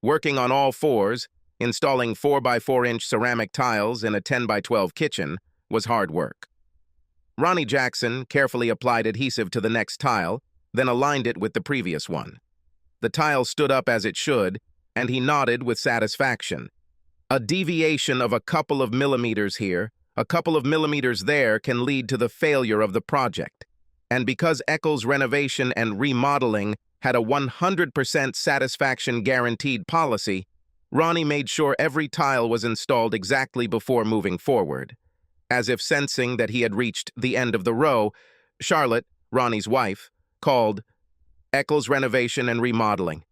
Working on all fours, installing 4x4-inch ceramic tiles in a 10x12 kitchen was hard work. Ronnie Jackson carefully applied adhesive to the next tile, then aligned it with the previous one. The tile stood up as it should, and he nodded with satisfaction. A deviation of a couple of millimeters here, a couple of millimeters there can lead to the failure of the project. And because Eccles Renovation and Remodeling had a 100% satisfaction guaranteed policy, Ronnie made sure every tile was installed exactly before moving forward. As if sensing that he had reached the end of the row, Charlotte, Ronnie's wife, called Eccles Renovation and Remodeling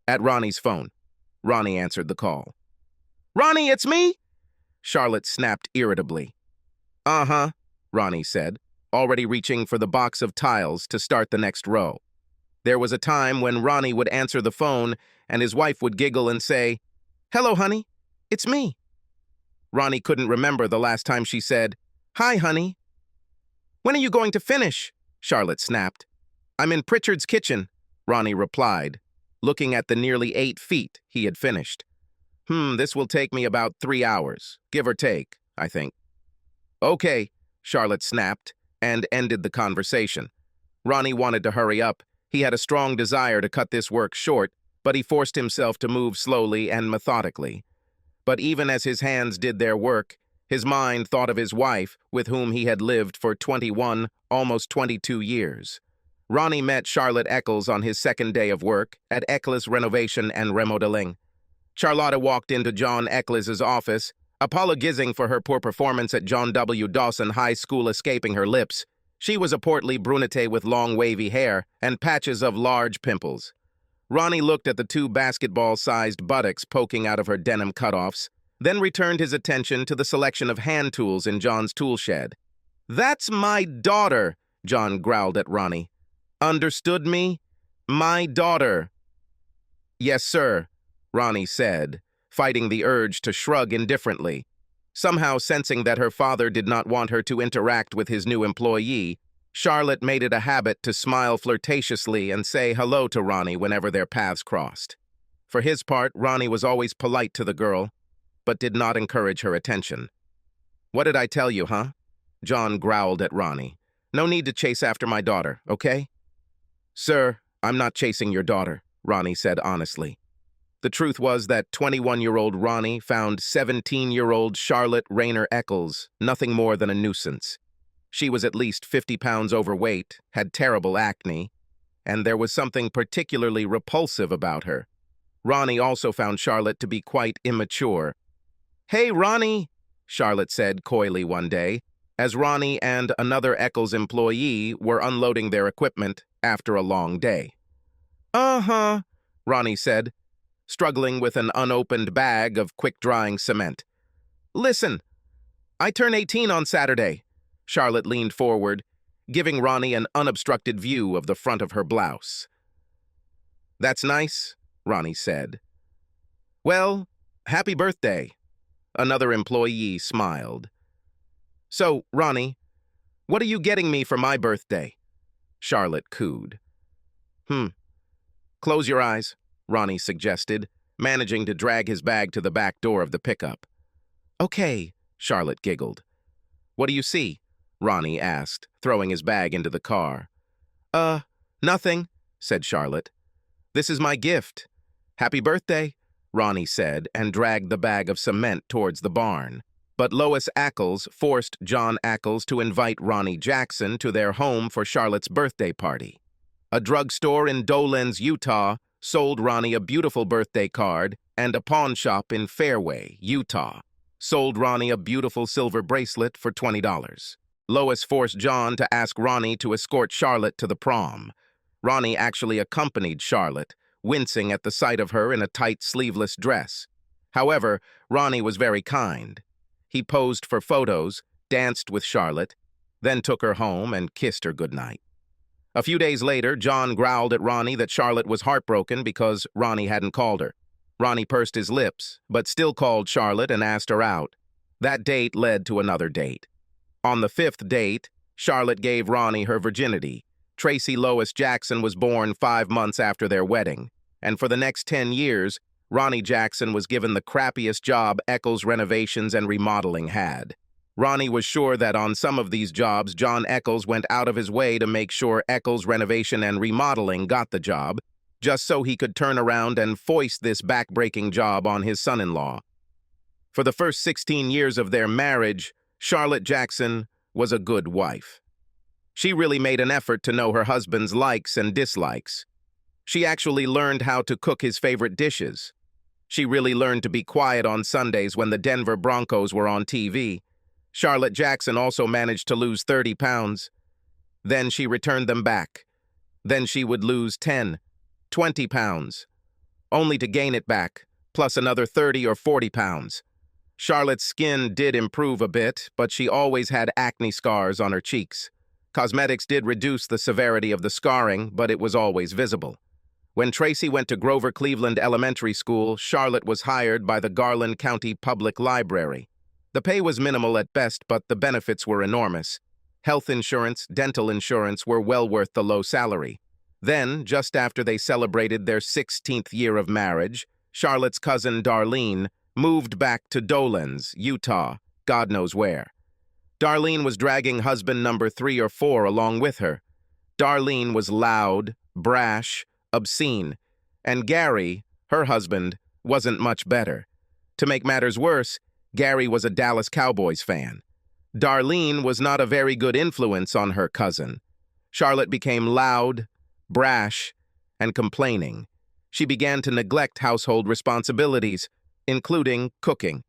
at Ronnie's phone. Ronnie answered the call. "Ronnie, it's me!" Charlotte snapped irritably. "Uh-huh," Ronnie said, already reaching for the box of tiles to start the next row. There was a time when Ronnie would answer the phone and his wife would giggle and say, "Hello, honey, it's me." Ronnie couldn't remember the last time she said, "Hi, honey." "When are you going to finish?" Charlotte snapped. "I'm in Pritchard's kitchen," Ronnie replied, looking at the nearly 8 feet he had finished. This will take me about 3 hours, give or take, I think." "Okay," Charlotte snapped and ended the conversation. Ronnie wanted to hurry up. He had a strong desire to cut this work short, but he forced himself to move slowly and methodically. But even as his hands did their work, his mind thought of his wife, with whom he had lived for 21, almost 22 years. Ronnie met Charlotte Eccles on his second day of work at Eccles Renovation and Remodeling. Charlotta walked into John Eccles' office, apologizing for her poor performance at John W. Dawson High School escaping her lips. She was a portly brunette with long wavy hair and patches of large pimples. Ronnie looked at the 2 basketball-sized buttocks poking out of her denim cutoffs, then returned his attention to the selection of hand tools in John's tool shed. "That's my daughter," John growled at Ronnie. "Understood me? My daughter." "Yes, sir," Ronnie said, fighting the urge to shrug indifferently. Somehow sensing that her father did not want her to interact with his new employee, Charlotte made it a habit to smile flirtatiously and say hello to Ronnie whenever their paths crossed. For his part, Ronnie was always polite to the girl, but did not encourage her attention. "What did I tell you, huh?" John growled at Ronnie. "No need to chase after my daughter, okay?" "Sir, I'm not chasing your daughter," Ronnie said honestly. The truth was that 21-year-old Ronnie found 17-year-old Charlotte Rayner Eccles nothing more than a nuisance. She was at least 50 pounds overweight, had terrible acne, and there was something particularly repulsive about her. Ronnie also found Charlotte to be quite immature. "Hey, Ronnie," Charlotte said coyly one day, as Ronnie and another Eccles employee were unloading their equipment after a long day. "Uh-huh," Ronnie said, struggling with an unopened bag of quick-drying cement. "Listen, I turn 18 on Saturday." Charlotte leaned forward, giving Ronnie an unobstructed view of the front of her blouse. "That's nice," Ronnie said. "Well, happy birthday." Another employee smiled. "So, Ronnie, what are you getting me for my birthday?" Charlotte cooed. "Close your eyes," Ronnie suggested, managing to drag his bag to the back door of the pickup. "Okay," Charlotte giggled. "What do you see?" Ronnie asked, throwing his bag into the car. Nothing," said Charlotte. "This is my gift." "Happy birthday," Ronnie said, and dragged the bag of cement towards the barn. But Lois Eccles forced John Eccles to invite Ronnie Jackson to their home for Charlotte's birthday party. A drugstore in Dolenz, Utah, sold Ronnie a beautiful birthday card, and a pawn shop in Fairway, Utah, sold Ronnie a beautiful silver bracelet for $20. Lois forced John to ask Ronnie to escort Charlotte to the prom. Ronnie actually accompanied Charlotte, wincing at the sight of her in a tight sleeveless dress. However, Ronnie was very kind. He posed for photos, danced with Charlotte, then took her home and kissed her goodnight. A few days later, John growled at Ronnie that Charlotte was heartbroken because Ronnie hadn't called her. Ronnie pursed his lips, but still called Charlotte and asked her out. That date led to another date. On the 5th date, Charlotte gave Ronnie her virginity. Tracy Lois Jackson was born 5 months after their wedding, and for the next 10 years, Ronnie Jackson was given the crappiest job Eccles Renovations and Remodeling had. Ronnie was sure that on some of these jobs, John Eccles went out of his way to make sure Eccles Renovation and Remodeling got the job, just so he could turn around and foist this back-breaking job on his son-in-law. For the first 16 years of their marriage, Charlotte Jackson was a good wife. She really made an effort to know her husband's likes and dislikes. She actually learned how to cook his favorite dishes. She really learned to be quiet on Sundays when the Denver Broncos were on TV. Charlotte Jackson also managed to lose 30 pounds. Then she returned them back. Then she would lose 10, 20 pounds, only to gain it back, plus another 30 or 40 pounds. Charlotte's skin did improve a bit, but she always had acne scars on her cheeks. Cosmetics did reduce the severity of the scarring, but it was always visible. When Tracy went to Grover Cleveland Elementary School, Charlotte was hired by the Garland County Public Library. The pay was minimal at best, but the benefits were enormous. Health insurance, dental insurance were well worth the low salary. Then, just after they celebrated their 16th year of marriage, Charlotte's cousin Darlene moved back to Dolan's, Utah, God knows where. Darlene was dragging husband number 3 or 4 along with her. Darlene was loud, brash, obscene, and Gary, her husband, wasn't much better. To make matters worse, Gary was a Dallas Cowboys fan. Darlene was not a very good influence on her cousin. Charlotte became loud, brash, and complaining. She began to neglect household responsibilities, including cooking.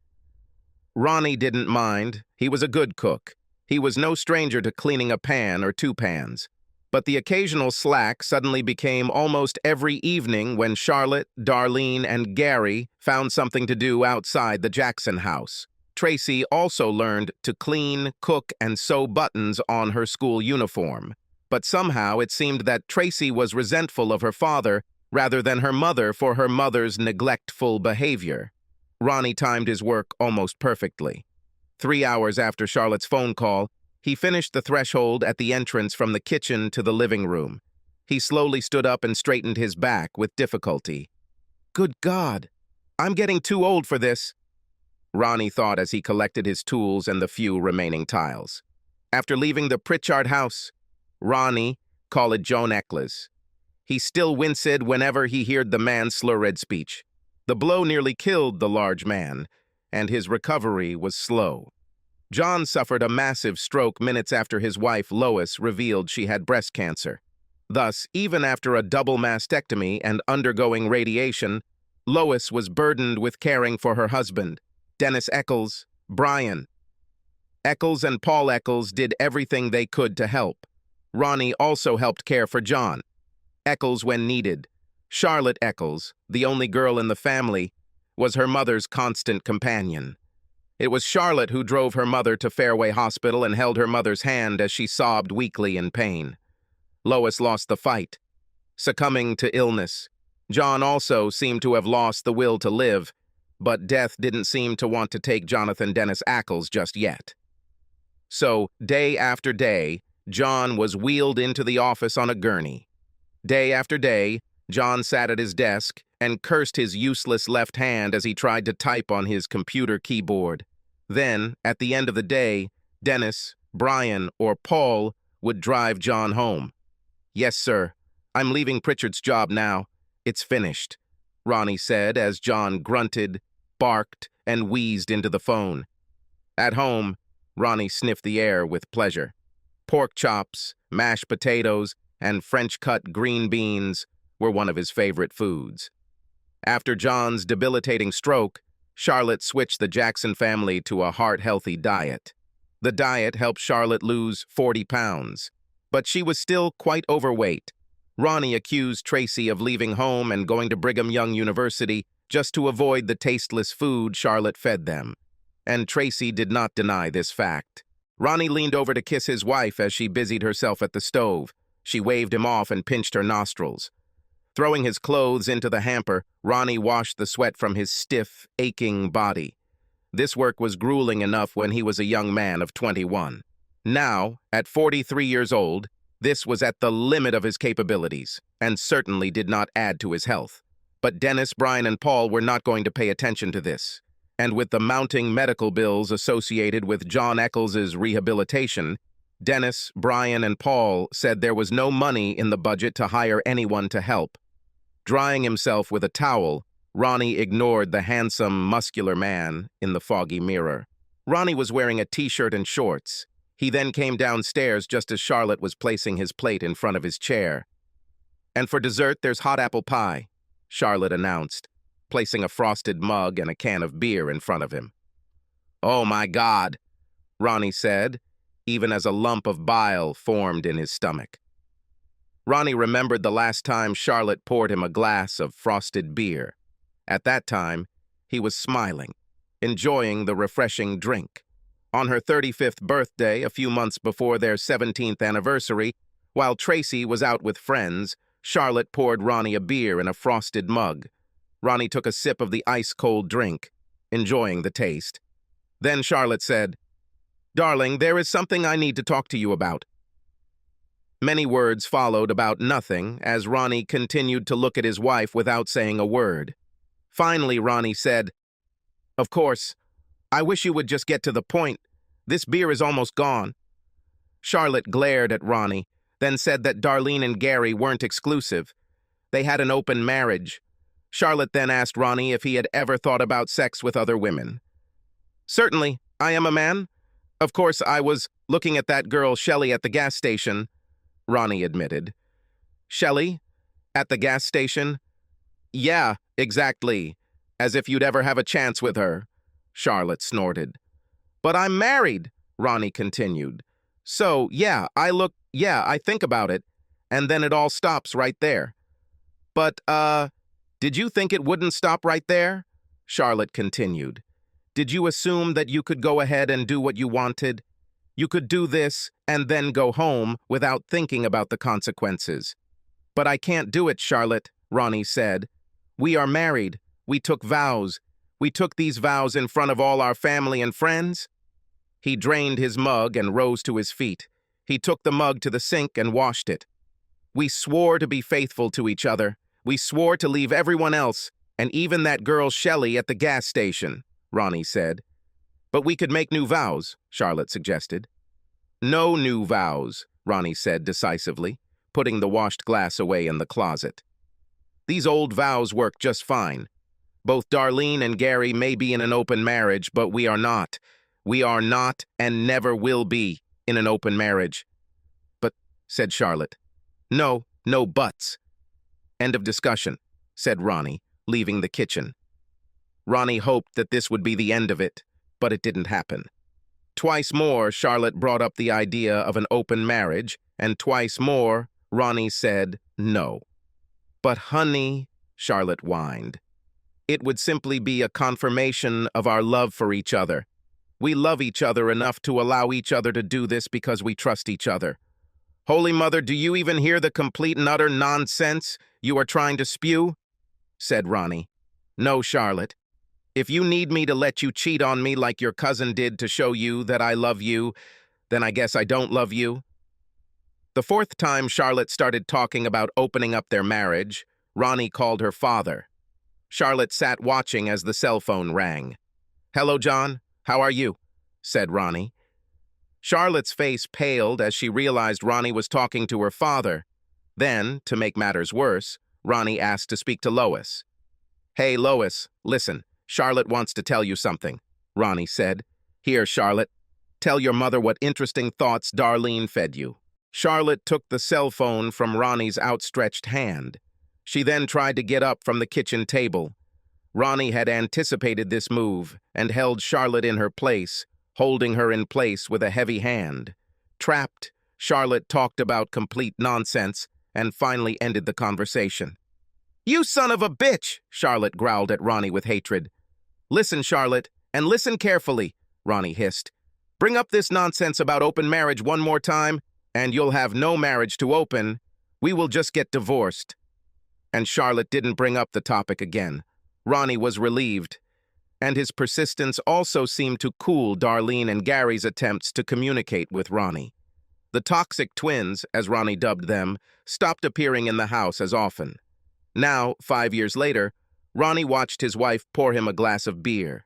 Ronnie didn't mind. He was a good cook. He was no stranger to cleaning a pan or 2 pans. But the occasional slack suddenly became almost every evening when Charlotte, Darlene, and Gary found something to do outside the Jackson house. Tracy also learned to clean, cook, and sew buttons on her school uniform. But somehow it seemed that Tracy was resentful of her father rather than her mother for her mother's neglectful behavior. Ronnie timed his work almost perfectly. 3 hours after Charlotte's phone call, he finished the threshold at the entrance from the kitchen to the living room. He slowly stood up and straightened his back with difficulty. Good God, I'm getting too old for this, Ronnie thought as he collected his tools and the few remaining tiles. After leaving the Pritchard house, Ronnie called Joan Eccles. He still winced whenever he heard the man's slurred speech. The blow nearly killed the large man, and his recovery was slow. John suffered a massive stroke minutes after his wife, Lois, revealed she had breast cancer. Thus, even after a double mastectomy and undergoing radiation, Lois was burdened with caring for her husband, Dennis Eccles, Brian. Eccles and Paul Eccles did everything they could to help. Ronnie also helped care for John. Eccles when needed. Charlotte Eccles, the only girl in the family, was her mother's constant companion. It was Charlotte who drove her mother to Fairway Hospital and held her mother's hand as she sobbed weakly in pain. Lois lost the fight, succumbing to illness. John also seemed to have lost the will to live, but death didn't seem to want to take Jonathan Dennis Eccles just yet. So, day after day, John was wheeled into the office on a gurney. Day after day, John sat at his desk and cursed his useless left hand as he tried to type on his computer keyboard. Then, at the end of the day, Dennis, Brian, or Paul would drive John home. Yes, sir. I'm leaving Pritchard's job now. It's finished, Ronnie said as John grunted, barked, and wheezed into the phone. At home, Ronnie sniffed the air with pleasure. Pork chops, mashed potatoes, and French-cut green beans were one of his favorite foods. After John's debilitating stroke, Charlotte switched the Jackson family to a heart-healthy diet. The diet helped Charlotte lose 40 pounds, but she was still quite overweight. Ronnie accused Tracy of leaving home and going to Brigham Young University just to avoid the tasteless food Charlotte fed them. And Tracy did not deny this fact. Ronnie leaned over to kiss his wife as she busied herself at the stove. She waved him off and pinched her nostrils. Throwing his clothes into the hamper, Ronnie washed the sweat from his stiff, aching body. This work was grueling enough when he was a young man of 21. Now, at 43 years old, this was at the limit of his capabilities, and certainly did not add to his health. But Dennis, Brian, and Paul were not going to pay attention to this. And with the mounting medical bills associated with John Eccles's rehabilitation, Dennis, Brian, and Paul said there was no money in the budget to hire anyone to help. Drying himself with a towel, Ronnie ignored the handsome, muscular man in the foggy mirror. Ronnie was wearing a t-shirt and shorts. He then came downstairs just as Charlotte was placing his plate in front of his chair. "And for dessert, there's hot apple pie," Charlotte announced, placing a frosted mug and a can of beer in front of him. "Oh my God," Ronnie said, even as a lump of bile formed in his stomach. Ronnie remembered the last time Charlotte poured him a glass of frosted beer. At that time, he was smiling, enjoying the refreshing drink. On her 35th birthday, a few months before their 17th anniversary, while Tracy was out with friends, Charlotte poured Ronnie a beer in a frosted mug. Ronnie took a sip of the ice-cold drink, enjoying the taste. Then Charlotte said, "Darling, there is something I need to talk to you about." Many words followed about nothing as Ronnie continued to look at his wife without saying a word. Finally, Ronnie said, "Of course, I wish you would just get to the point. This beer is almost gone." Charlotte glared at Ronnie, then said that Darlene and Gary weren't exclusive. They had an open marriage. Charlotte then asked Ronnie if he had ever thought about sex with other women. "Certainly, I am a man. Of course, I was looking at that girl Shelley at the gas station," Ronnie admitted. "Shelley? At the gas station?" "Yeah, exactly. As if you'd ever have a chance with her," Charlotte snorted. "But I'm married," Ronnie continued. "So, I think about it, and then it all stops right there." "But, did you think it wouldn't stop right there?" Charlotte continued. "Did you assume that you could go ahead and do what you wanted? You could do this and then go home without thinking about the consequences." "But I can't do it, Charlotte," Ronnie said. "We are married. We took vows. We took these vows in front of all our family and friends." He drained his mug and rose to his feet. He took the mug to the sink and washed it. "We swore to be faithful to each other. We swore to leave everyone else, and even that girl Shelley at the gas station," Ronnie said. "But we could make new vows," Charlotte suggested. "No new vows," Ronnie said decisively, putting the washed glass away in the closet. "These old vows work just fine. Both Darlene and Gary may be in an open marriage, but we are not. We are not and never will be in an open marriage." "But," said Charlotte. "No buts." "End of discussion," said Ronnie, leaving the kitchen. Ronnie hoped that this would be the end of it, but it didn't happen. Twice more, Charlotte brought up the idea of an open marriage, and twice more, Ronnie said no. "But honey," Charlotte whined, "it would simply be a confirmation of our love for each other. We love each other enough to allow each other to do this because we trust each other." "Holy Mother, do you even hear the complete and utter nonsense you are trying to spew?" said Ronnie. "No, Charlotte. If you need me to let you cheat on me like your cousin did to show you that I love you, then I guess I don't love you." The fourth time Charlotte started talking about opening up their marriage, Ronnie called her father. Charlotte sat watching as the cell phone rang. "Hello, John. How are you?" said Ronnie. Charlotte's face paled as she realized Ronnie was talking to her father. Then, to make matters worse, Ronnie asked to speak to Lois. "Hey, Lois, listen. Charlotte wants to tell you something," Ronnie said. "Here, Charlotte. Tell your mother what interesting thoughts Darlene fed you." Charlotte took the cell phone from Ronnie's outstretched hand. She then tried to get up from the kitchen table. Ronnie had anticipated this move and held Charlotte in her place, holding her in place with a heavy hand. Trapped, Charlotte talked about complete nonsense and finally ended the conversation. "You son of a bitch!" Charlotte growled at Ronnie with hatred. "Listen, Charlotte, and listen carefully," Ronnie hissed. "Bring up this nonsense about open marriage one more time, and you'll have no marriage to open. We will just get divorced." And Charlotte didn't bring up the topic again. Ronnie was relieved, and his persistence also seemed to cool Darlene and Gary's attempts to communicate with Ronnie. The toxic twins, as Ronnie dubbed them, stopped appearing in the house as often. Now, 5 years later, Ronnie watched his wife pour him a glass of beer.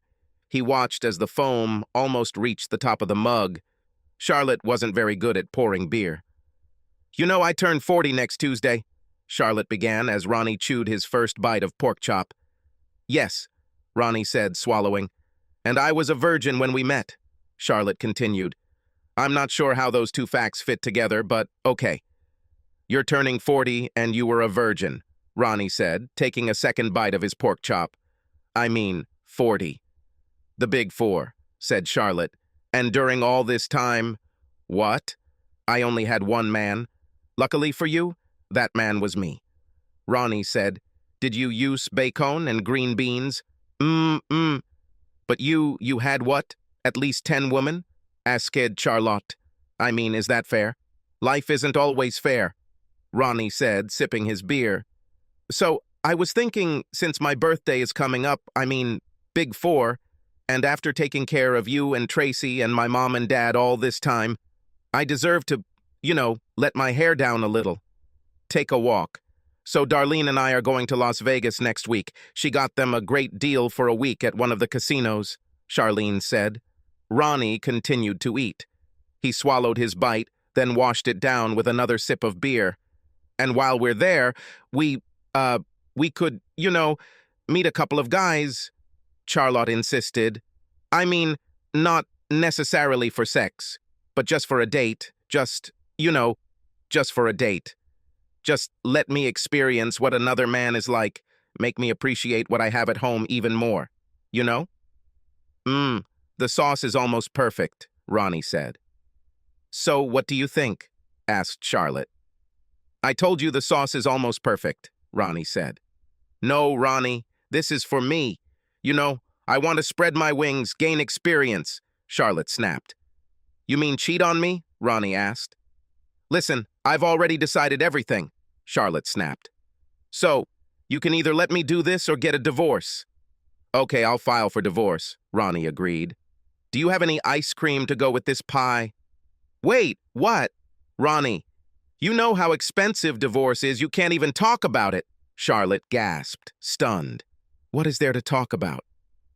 He watched as the foam almost reached the top of the mug. Charlotte wasn't very good at pouring beer. "You know, I turn 40 next Tuesday," Charlotte began as Ronnie chewed his first bite of pork chop. "Yes," Ronnie said, swallowing. "And I was a virgin when we met," Charlotte continued. "I'm not sure how those two facts fit together, but okay. You're turning 40 and you were a virgin," Ronnie said, taking a second bite of his pork chop. "I mean, 40. The big four," said Charlotte. "And during all this time—" "What? I only had one man. Luckily for you, that man was me." Ronnie said. "Did you use bacon and green beans?" "But you had what? At least 10 women?" asked Charlotte. "I mean, is that fair?" "Life isn't always fair," Ronnie said, sipping his beer. "So, I was thinking, since my birthday is coming up, I mean, big four, and after taking care of you and Tracy and my mom and dad all this time, I deserve to, let my hair down a little. Take a walk. So Darlene and I are going to Las Vegas next week. She got them a great deal for a week at one of the casinos," Charlene said. Ronnie continued to eat. He swallowed his bite, then washed it down with another sip of beer. "And while we're there, we could, meet a couple of guys," Charlotte insisted. "I mean, not necessarily for sex, but just for a date. Just for a date. Just let me experience what another man is like, make me appreciate what I have at home even more. You know?" The sauce is almost perfect," Ronnie said. "So what do you think?" asked Charlotte. "I told you the sauce is almost perfect," Ronnie said. "No, Ronnie, this is for me. I want to spread my wings, gain experience," Charlotte snapped. "You mean cheat on me?" Ronnie asked. "Listen, I've already decided everything," Charlotte snapped. "So, you can either let me do this or get a divorce." "Okay, I'll file for divorce," Ronnie agreed. "Do you have any ice cream to go with this pie?" "Wait, what?" "Ronnie, you know how expensive divorce is. You can't even talk about it," Charlotte gasped, stunned. "What is there to talk about?"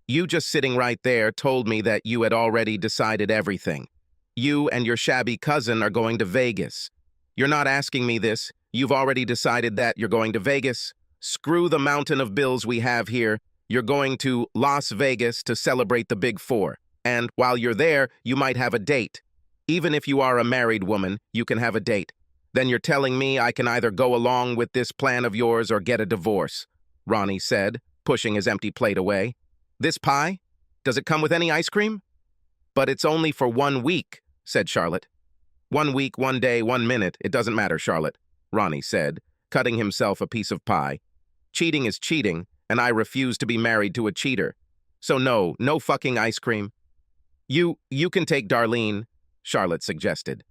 "You just sitting right there told me that you had already decided everything. You and your shabby cousin are going to Vegas. You're not asking me this. You've already decided that you're going to Vegas. Screw the mountain of bills we have here. You're going to Las Vegas to celebrate the big four. And while you're there, you might have a date. Even if you are a married woman, you can have a date. Then you're telling me I can either go along with this plan of yours or get a divorce," Ronnie said, pushing his empty plate away. "This pie? Does it come with any ice cream?" "But it's only for 1 week," said Charlotte. 1 week, 1 day, 1 minute, it doesn't matter, Charlotte," Ronnie said, cutting himself a piece of pie. "Cheating is cheating, and I refuse to be married to a cheater. So no fucking ice cream." You can take Darlene," Charlotte suggested.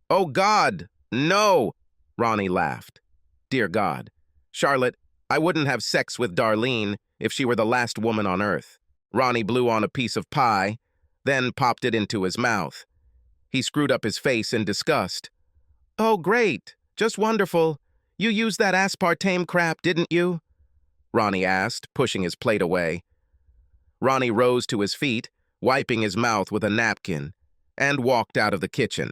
"Oh God, no," Ronnie laughed. "Dear God. Charlotte, I wouldn't have sex with Darlene if she were the last woman on earth." Ronnie blew on a piece of pie, then popped it into his mouth. He screwed up his face in disgust. "Oh, great. Just wonderful. You used that aspartame crap, didn't you?" Ronnie asked, pushing his plate away. Ronnie rose to his feet, wiping his mouth with a napkin, and walked out of the kitchen.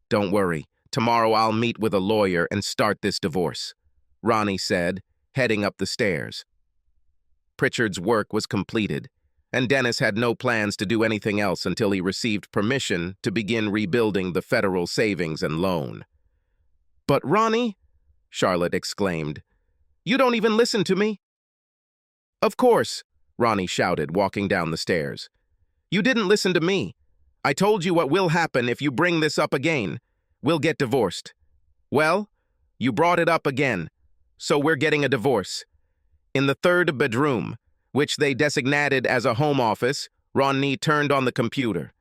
"Don't worry. Tomorrow I'll meet with a lawyer and start this divorce," Ronnie said, heading up the stairs. Pritchard's work was completed, and Dennis had no plans to do anything else until he received permission to begin rebuilding the federal savings and loan. "But Ronnie," Charlotte exclaimed, "you don't even listen to me." "Of course," Ronnie shouted, walking down the stairs. "You didn't listen to me. I told you what will happen if you bring this up again. We'll get divorced. Well, you brought it up again, so we're getting a divorce. In the third bedroom, which they designated as a home office, Ronnie turned on the computer.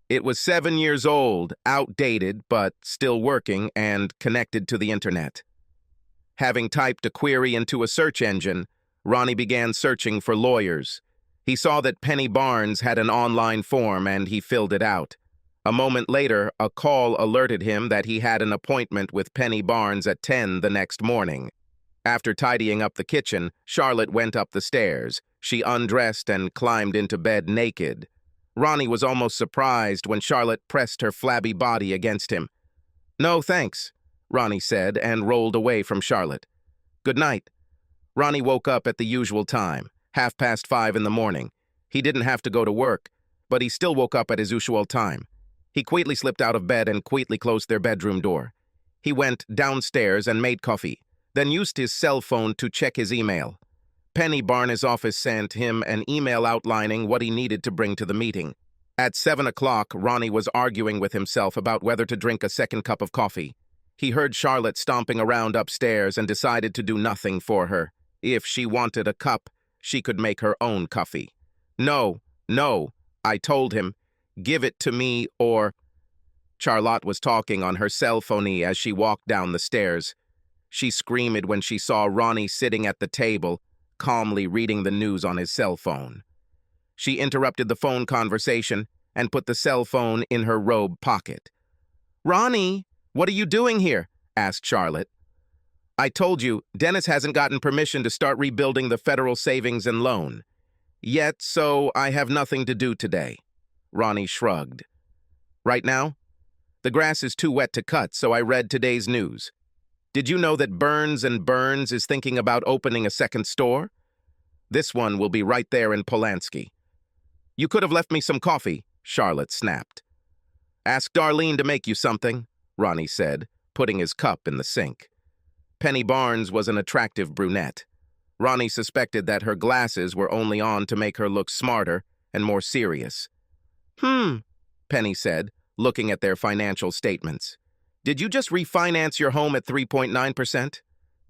It was 7 years old, outdated, but still working and connected to the internet. Having typed a query into a search engine, Ronnie began searching for lawyers. He saw that Penny Barnes had an online form and he filled it out. A moment later, a call alerted him that he had an appointment with Penny Barnes at 10 the next morning. After tidying up the kitchen, Charlotte went up the stairs. She undressed and climbed into bed naked. Ronnie was almost surprised when Charlotte pressed her flabby body against him. "No, thanks," Ronnie said and rolled away from Charlotte. "Good night." Ronnie woke up at the usual time, 5:30 in the morning. He didn't have to go to work, but he still woke up at his usual time. He quietly slipped out of bed and quietly closed their bedroom door. He went downstairs and made coffee, then used his cell phone to check his email. Penny Barnes' office sent him an email outlining what he needed to bring to the meeting. At 7 o'clock, Ronnie was arguing with himself about whether to drink a second cup of coffee. He heard Charlotte stomping around upstairs and decided to do nothing for her. If she wanted a cup, she could make her own coffee. "No, no," I told him. "Give it to me or—" Charlotte was talking on her cell phone as she walked down the stairs. She screamed when she saw Ronnie sitting at the table, calmly reading the news on his cell phone. She interrupted the phone conversation and put the cell phone in her robe pocket. "Ronnie, what are you doing here?" asked Charlotte. "I told you, Dennis hasn't gotten permission to start rebuilding the federal savings and loan yet, so I have nothing to do today." Ronnie shrugged. "Right now? The grass is too wet to cut, so I read today's news. Did you know that Burns & Burns is thinking about opening a second store? This one will be right there in Polanski." "You could have left me some coffee," Charlotte snapped. "Ask Darlene to make you something," Ronnie said, putting his cup in the sink. Penny Barnes was an attractive brunette. Ronnie suspected that her glasses were only on to make her look smarter and more serious. Penny said, looking at their financial statements. "Did you just refinance your home at 3.9%?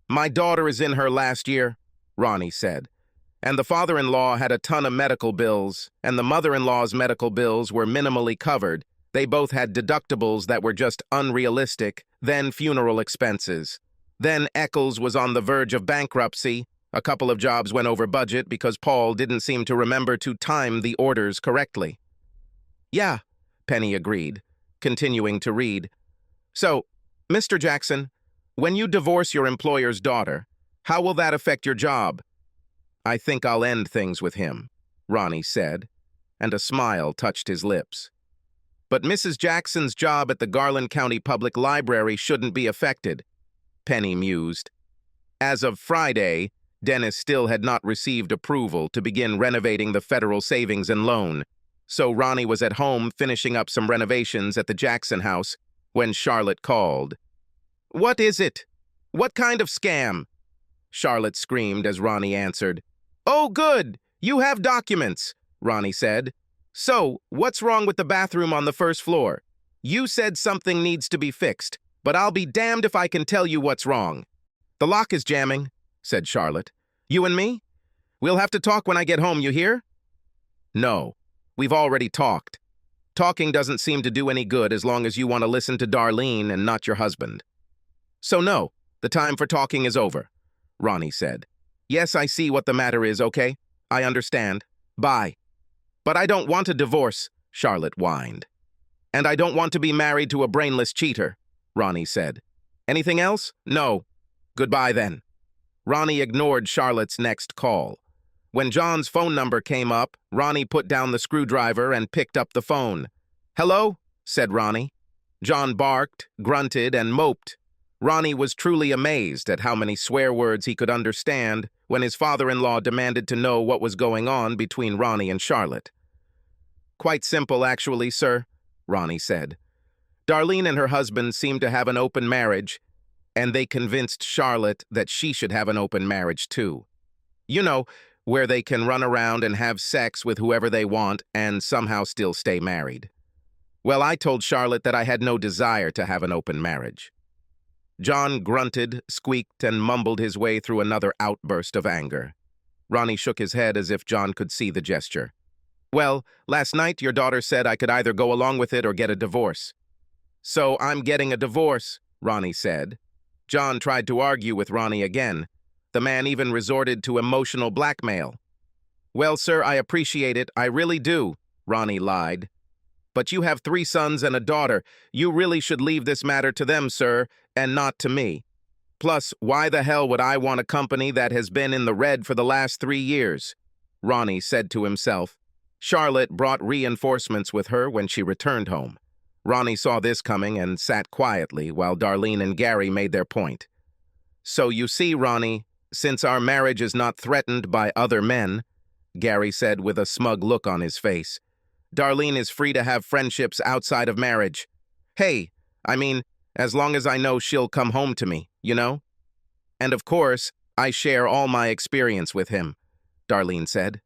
My daughter is in her last year," Ronnie said. "And the father-in-law had a ton of medical bills, and the mother-in-law's medical bills were minimally covered. They both had deductibles that were just unrealistic, then funeral expenses. Then Eccles was on the verge of bankruptcy. A couple of jobs went over budget because Paul didn't seem to remember to time the orders correctly." "Yeah," Penny agreed, continuing to read. "So, Mr. Jackson, when you divorce your employer's daughter, how will that affect your job?" "I think I'll end things with him," Ronnie said, and a smile touched his lips. "But Mrs. Jackson's job at the Garland County Public Library shouldn't be affected," Penny mused. As of Friday, Dennis still had not received approval to begin renovating the federal savings and loan, so Ronnie was at home finishing up some renovations at the Jackson house when Charlotte called. "What is it? What kind of scam?" Charlotte screamed as Ronnie answered. "Oh, good! You have documents," Ronnie said. "So, what's wrong with the bathroom on the first floor? You said something needs to be fixed, but I'll be damned if I can tell you what's wrong." "The lock is jamming," said Charlotte. "You and me? We'll have to talk when I get home, you hear?" "No, we've already talked. Talking doesn't seem to do any good as long as you want to listen to Darlene and not your husband." "So no, the time for talking is over," Ronnie said. "Yes, I see what the matter is, okay? I understand. Bye." "But I don't want a divorce," Charlotte whined. "And I don't want to be married to a brainless cheater," Ronnie said. "Anything else? No. Goodbye then." Ronnie ignored Charlotte's next call. When John's phone number came up, Ronnie put down the screwdriver and picked up the phone. "Hello?" said Ronnie. John barked, grunted, and moped. Ronnie was truly amazed at how many swear words he could understand when his father-in-law demanded to know what was going on between Ronnie and Charlotte. "Quite simple, actually, sir," Ronnie said. "Darlene and her husband seem to have an open marriage, and they convinced Charlotte that she should have an open marriage too. You know, where they can run around and have sex with whoever they want and somehow still stay married. Well, I told Charlotte that I had no desire to have an open marriage." John grunted, squeaked, and mumbled his way through another outburst of anger. Ronnie shook his head as if John could see the gesture. "Well, last night your daughter said I could either go along with it or get a divorce." "So I'm getting a divorce," Ronnie said. John tried to argue with Ronnie again. The man even resorted to emotional blackmail. "Well, sir, I appreciate it. I really do," Ronnie lied. "But you have 3 sons and a daughter. You really should leave this matter to them, sir, and not to me." Plus, why the hell would I want a company that has been in the red for the last 3 years? Ronnie said to himself. Charlotte brought reinforcements with her when she returned home. Ronnie saw this coming and sat quietly while Darlene and Gary made their point. So you see, Ronnie, since our marriage is not threatened by other men, Gary said with a smug look on his face, Darlene is free to have friendships outside of marriage. Hey, I mean, as long as I know she'll come home to me, you know? And of course, I share all my experience with him, Darlene said.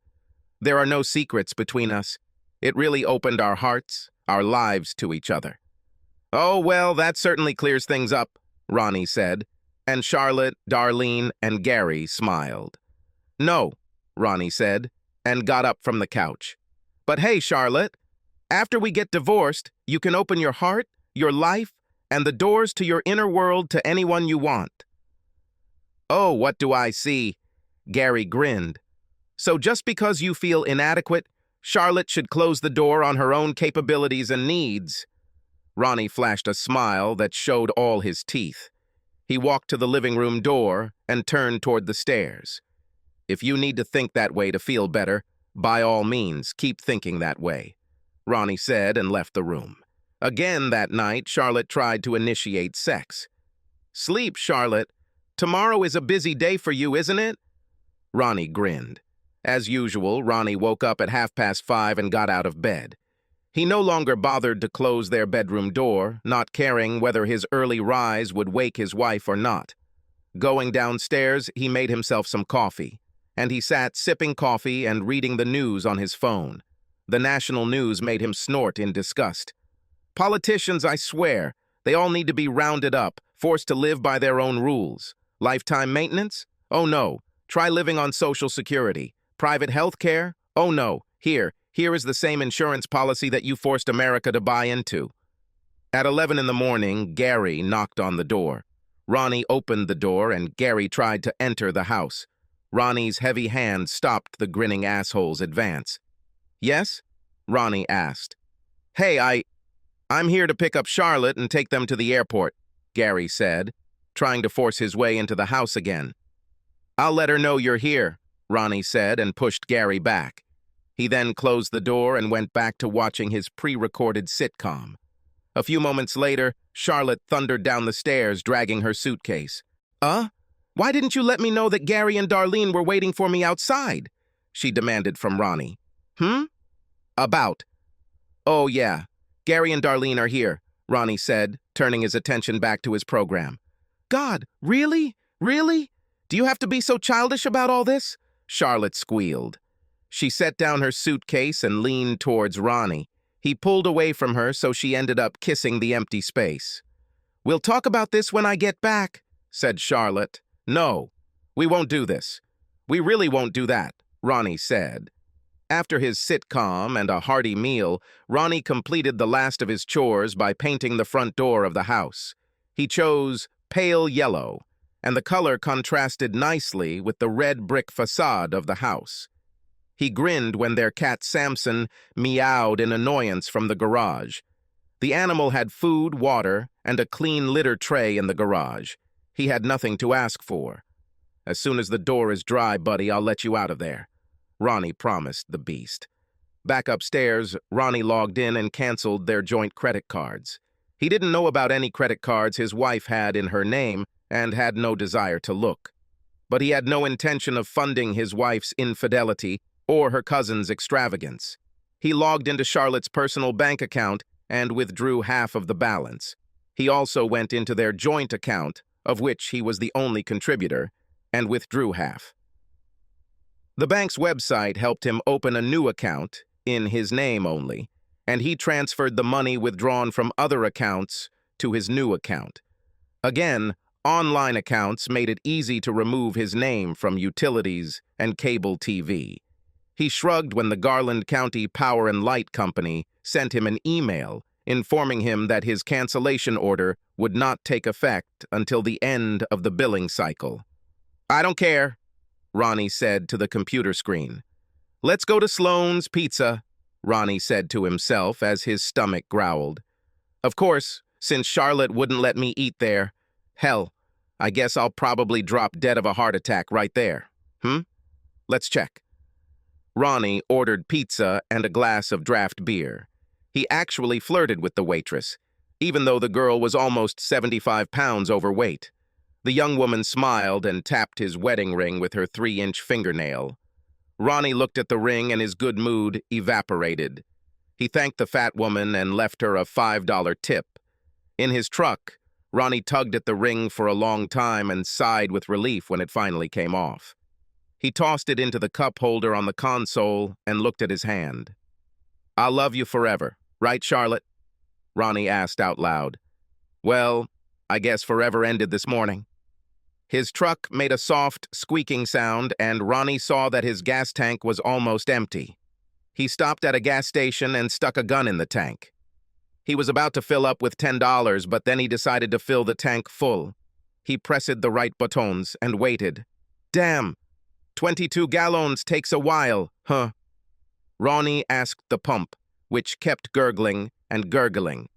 There are no secrets between us. It really opened our hearts, our lives to each other. Oh, well, that certainly clears things up, Ronnie said, and Charlotte, Darlene, and Gary smiled. No, Ronnie said, and got up from the couch. But hey, Charlotte, after we get divorced, you can open your heart, your life, and the doors to your inner world to anyone you want. Oh, what do I see? Gary grinned. So just because you feel inadequate, Charlotte should close the door on her own capabilities and needs. Ronnie flashed a smile that showed all his teeth. He walked to the living room door and turned toward the stairs. If you need to think that way to feel better, by all means, keep thinking that way, Ronnie said and left the room. Again that night, Charlotte tried to initiate sex. Sleep, Charlotte. Tomorrow is a busy day for you, isn't it? Ronnie grinned. As usual, Ronnie woke up at 5:30 and got out of bed. He no longer bothered to close their bedroom door, not caring whether his early rise would wake his wife or not. Going downstairs, he made himself some coffee, and he sat sipping coffee and reading the news on his phone. The national news made him snort in disgust. Politicians, I swear, they all need to be rounded up, forced to live by their own rules. Lifetime maintenance? Oh no, try living on Social Security. Private health care? Oh no, here is the same insurance policy that you forced America to buy into. At 11 in the morning, Gary knocked on the door. Ronnie opened the door and Gary tried to enter the house. Ronnie's heavy hand stopped the grinning asshole's advance. Yes? Ronnie asked. Hey, I'm here to pick up Charlotte and take them to the airport, Gary said, trying to force his way into the house again. I'll let her know you're here, Ronnie said and pushed Gary back. He then closed the door and went back to watching his pre-recorded sitcom. A few moments later, Charlotte thundered down the stairs, dragging her suitcase. Why didn't you let me know that Gary and Darlene were waiting for me outside? She demanded from Ronnie. About. Oh, yeah. Gary and Darlene are here, Ronnie said, turning his attention back to his program. God, really? Really? Do you have to be so childish about all this? Charlotte squealed. She set down her suitcase and leaned towards Ronnie. He pulled away from her, so she ended up kissing the empty space. We'll talk about this when I get back, said Charlotte. No, we won't do this. We really won't do that, Ronnie said. After his sitcom and a hearty meal, Ronnie completed the last of his chores by painting the front door of the house. He chose pale yellow, and the color contrasted nicely with the red brick facade of the house. He grinned when their cat Samson meowed in annoyance from the garage. The animal had food, water, and a clean litter tray in the garage. He had nothing to ask for. As soon as the door is dry, buddy, I'll let you out of there, Ronnie promised the beast. Back upstairs, Ronnie logged in and canceled their joint credit cards. He didn't know about any credit cards his wife had in her name and had no desire to look. But he had no intention of funding his wife's infidelity or her cousin's extravagance. He logged into Charlotte's personal bank account and withdrew half of the balance. He also went into their joint account, of which he was the only contributor, and withdrew half. The bank's website helped him open a new account, in his name only, and he transferred the money withdrawn from other accounts to his new account. Again, online accounts made it easy to remove his name from utilities and cable TV. He shrugged when the Garland County Power and Light Company sent him an email informing him that his cancellation order would not take effect until the end of the billing cycle. I don't care, Ronnie said to the computer screen. Let's go to Sloan's Pizza, Ronnie said to himself as his stomach growled. Of course, since Charlotte wouldn't let me eat there, hell, I guess I'll probably drop dead of a heart attack right there. Let's check. Ronnie ordered pizza and a glass of draft beer. He actually flirted with the waitress, even though the girl was almost 75 pounds overweight. The young woman smiled and tapped his wedding ring with her 3-inch fingernail. Ronnie looked at the ring and his good mood evaporated. He thanked the fat woman and left her a $5 tip. In his truck, Ronnie tugged at the ring for a long time and sighed with relief when it finally came off. He tossed it into the cup holder on the console and looked at his hand. "I'll love you forever, right, Charlotte?" Ronnie asked out loud. "Well, I guess forever ended this morning." His truck made a soft, squeaking sound, and Ronnie saw that his gas tank was almost empty. He stopped at a gas station and stuck a gun in the tank. He was about to fill up with $10, but then he decided to fill the tank full. He pressed the right buttons and waited. "Damn! 22 gallons takes a while, huh?" Ronnie asked the pump, which kept gurgling and gurgling.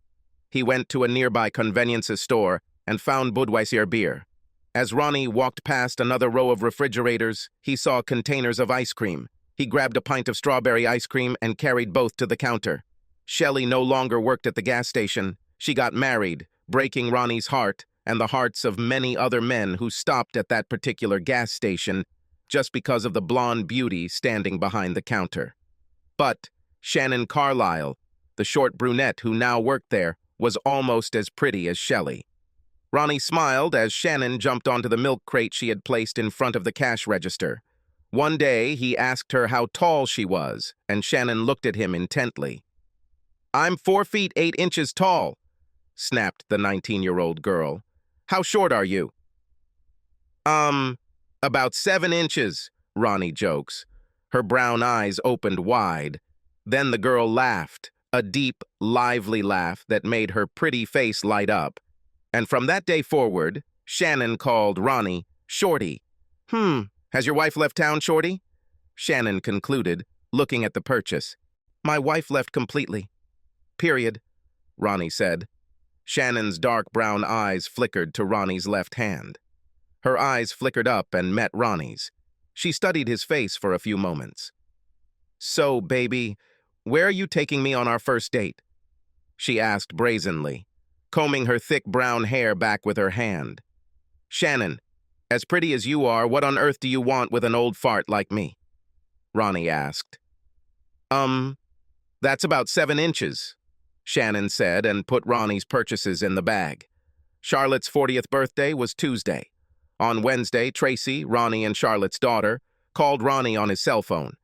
He went to a nearby convenience store and found Budweiser beer. As Ronnie walked past another row of refrigerators, he saw containers of ice cream. He grabbed a pint of strawberry ice cream and carried both to the counter. Shelley no longer worked at the gas station. She got married, breaking Ronnie's heart and the hearts of many other men who stopped at that particular gas station just because of the blonde beauty standing behind the counter. But Shannon Carlisle, the short brunette who now worked there, was almost as pretty as Shelley. Ronnie smiled as Shannon jumped onto the milk crate she had placed in front of the cash register. One day, he asked her how tall she was, and Shannon looked at him intently. "I'm 4 feet 8 inches tall," snapped the 19-year-old girl. "How short are you?" About 7 inches, Ronnie jokes. Her brown eyes opened wide. Then the girl laughed, a deep, lively laugh that made her pretty face light up. And from that day forward, Shannon called Ronnie Shorty. Has your wife left town, Shorty?" Shannon concluded, looking at the purchase. "My wife left completely. Period," Ronnie said. Shannon's dark brown eyes flickered to Ronnie's left hand. Her eyes flickered up and met Ronnie's. She studied his face for a few moments. "So, baby, where are you taking me on our first date?" she asked brazenly, combing her thick brown hair back with her hand. "Shannon, as pretty as you are, what on earth do you want with an old fart like me?" Ronnie asked. That's about 7 inches, Shannon said and put Ronnie's purchases in the bag. Charlotte's 40th birthday was Tuesday. On Wednesday, Tracy, Ronnie and Charlotte's daughter, called Ronnie on his cell phone.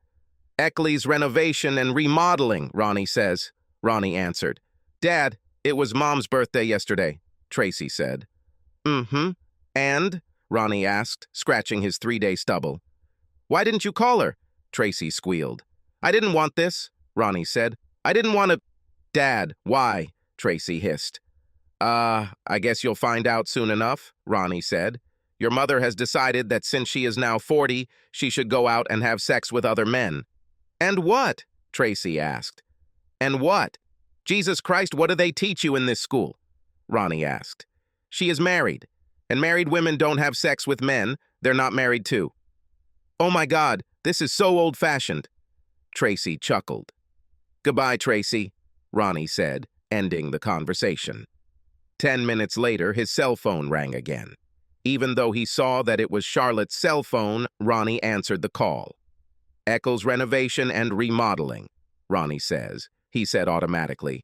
"Eckley's renovation and remodeling," Ronnie says. Ronnie answered. "Dad, it was Mom's birthday yesterday," Tracy said. And? Ronnie asked, scratching his 3-day stubble. "Why didn't you call her?" Tracy squealed. "I didn't want this," Ronnie said. "I didn't want to—" "Dad, why?" Tracy hissed. I guess you'll find out soon enough," Ronnie said. "Your mother has decided that since she is now 40, she should go out and have sex with other men." "And what?" Tracy asked. "And what? Jesus Christ, what do they teach you in this school?" Ronnie asked. "She is married, and married women don't have sex with men they're not married to." "Oh my God, this is so old-fashioned," Tracy chuckled. "Goodbye, Tracy," Ronnie said, ending the conversation. 10 minutes later, his cell phone rang again. Even though he saw that it was Charlotte's cell phone, Ronnie answered the call. "Eccles renovation and remodeling," Ronnie says. He said automatically.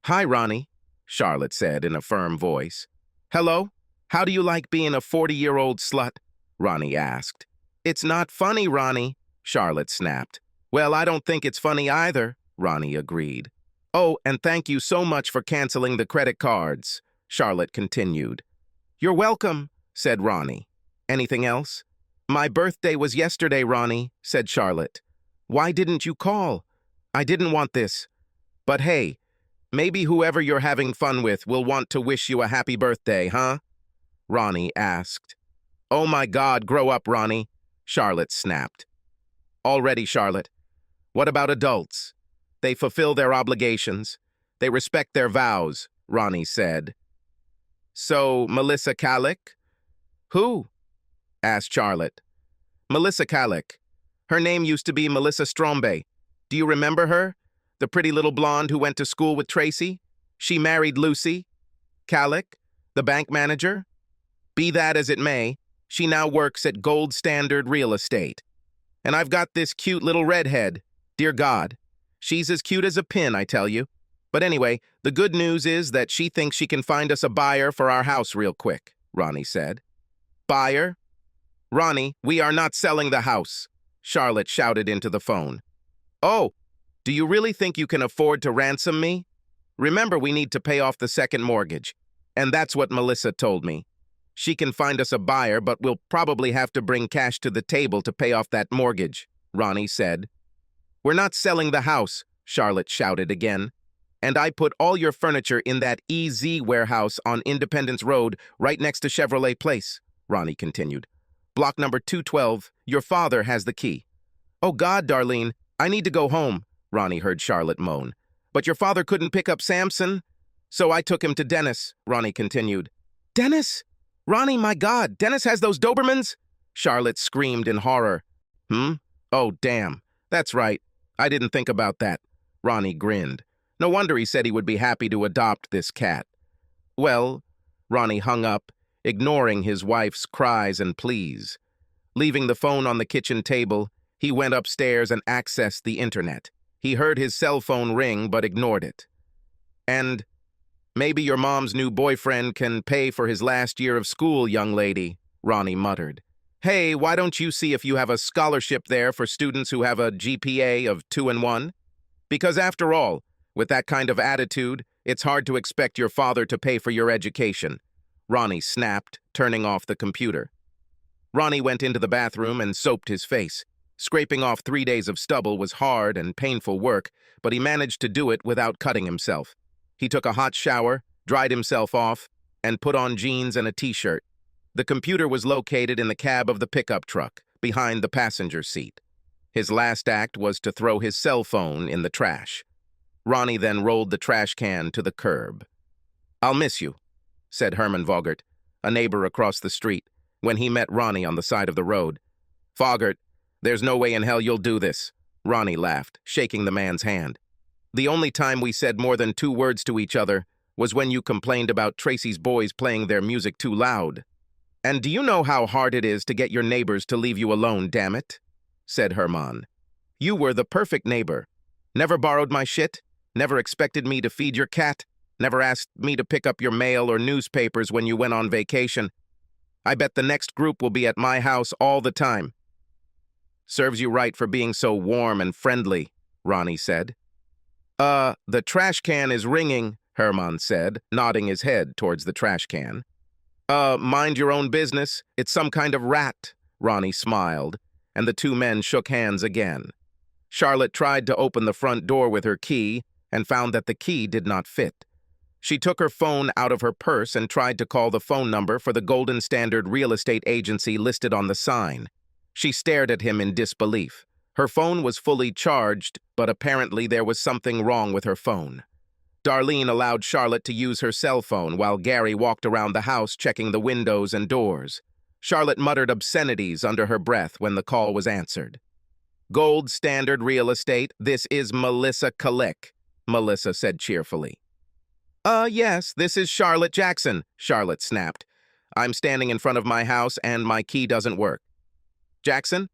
"Hi, Ronnie," Charlotte said in a firm voice. "Hello? How do you like being a 40-year-old slut?" Ronnie asked. "It's not funny, Ronnie," Charlotte snapped. "Well, I don't think it's funny either," Ronnie agreed. "Oh, and thank you so much for canceling the credit cards," Charlotte continued. "You're welcome," said Ronnie. "Anything else?" "My birthday was yesterday, Ronnie," said Charlotte. "Why didn't you call?" "I didn't want this. But hey, maybe whoever you're having fun with will want to wish you a happy birthday, huh?" Ronnie asked. "Oh my God, grow up, Ronnie," Charlotte snapped. "Already, Charlotte. What about adults? They fulfill their obligations. They respect their vows," Ronnie said. "So, Melissa Calick, Who? Asked Charlotte. Melissa Calick. Her name used to be Melissa Strombe. Do you remember her? The pretty little blonde who went to school with Tracy? She married Lucy Calick, the bank manager? Be that as it may, she now works at Gold Standard Real Estate. And I've got this cute little redhead. Dear God, she's as cute as a pin, I tell you. But anyway, the good news is that she thinks she can find us a buyer for our house real quick, Ronnie said. Buyer? Ronnie, we are not selling the house, Charlotte shouted into the phone. Oh, do you really think you can afford to ransom me? Remember, we need to pay off the second mortgage. And that's what Melissa told me. She can find us a buyer, but we'll probably have to bring cash to the table to pay off that mortgage, Ronnie said. We're not selling the house, Charlotte shouted again. And I put all your furniture in that EZ warehouse on Independence Road right next to Chevrolet Place, Ronnie continued. Block number 212, your father has the key. Oh God, Darlene, I need to go home, Ronnie heard Charlotte moan. But your father couldn't pick up Samson? So I took him to Dennis, Ronnie continued. Dennis? Ronnie, my God, Dennis has those Dobermans? Charlotte screamed in horror. Oh, damn. That's right. I didn't think about that. Ronnie grinned. No wonder he said he would be happy to adopt this cat. Well, Ronnie hung up, ignoring his wife's cries and pleas. Leaving the phone on the kitchen table, he went upstairs and accessed the internet. He heard his cell phone ring but ignored it. And maybe your mom's new boyfriend can pay for his last year of school, young lady, Ronnie muttered. Hey, why don't you see if you have a scholarship there for students who have a GPA of 2 and 1? Because after all, with that kind of attitude, it's hard to expect your father to pay for your education. Ronnie snapped, turning off the computer. Ronnie went into the bathroom and soaped his face. Scraping off 3 days of stubble was hard and painful work, but he managed to do it without cutting himself. He took a hot shower, dried himself off, and put on jeans and a t-shirt. The computer was located in the cab of the pickup truck, behind the passenger seat. His last act was to throw his cell phone in the trash. Ronnie then rolled the trash can to the curb. I'll miss you, said Herman Vogert, a neighbor across the street, when he met Ronnie on the side of the road. Vogert, there's no way in hell you'll do this, Ronnie laughed, shaking the man's hand. The only time we said more than 2 words to each other was when you complained about Tracy's boys playing their music too loud. And do you know how hard it is to get your neighbors to leave you alone, damn it? Said Herman. You were the perfect neighbor. Never borrowed my shit, never expected me to feed your cat, never asked me to pick up your mail or newspapers when you went on vacation. I bet the next group will be at my house all the time. Serves you right for being so warm and friendly, Ronnie said. The trash can is ringing, Herman said, nodding his head towards the trash can. Mind your own business. It's some kind of rat, Ronnie smiled, and the 2 men shook hands again. Charlotte tried to open the front door with her key and found that the key did not fit. She took her phone out of her purse and tried to call the phone number for the Golden Standard Real Estate Agency listed on the sign. She stared at him in disbelief. Her phone was fully charged, but apparently there was something wrong with her phone. Darlene allowed Charlotte to use her cell phone while Gary walked around the house checking the windows and doors. Charlotte muttered obscenities under her breath when the call was answered. Gold Standard Real Estate, this is Melissa Calick, Melissa said cheerfully. Yes, this is Charlotte Jackson, Charlotte snapped. I'm standing in front of my house and my key doesn't work. Jackson?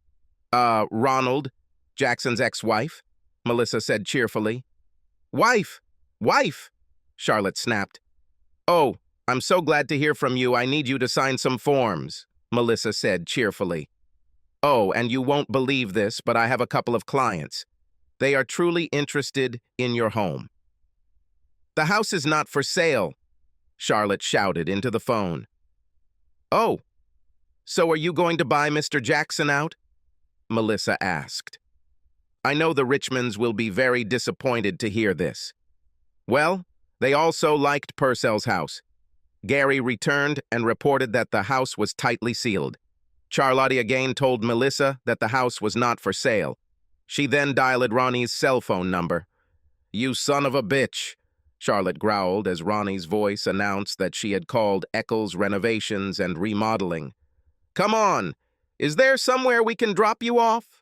Ronald, Jackson's ex-wife, Melissa said cheerfully. Wife! Wife! Charlotte snapped. Oh, I'm so glad to hear from you. I need you to sign some forms, Melissa said cheerfully. Oh, and you won't believe this, but I have a couple of clients. They are truly interested in your home. The house is not for sale, Charlotte shouted into the phone. Oh, so are you going to buy Mr. Jackson out? Melissa asked. I know the Richmonds will be very disappointed to hear this. Well, they also liked Purcell's house. Gary returned and reported that the house was tightly sealed. Charlotte again told Melissa that the house was not for sale. She then dialed Ronnie's cell phone number. You son of a bitch, Charlotte growled as Ronnie's voice announced that she had called Eccles Renovations and Remodeling. Come on, is there somewhere we can drop you off?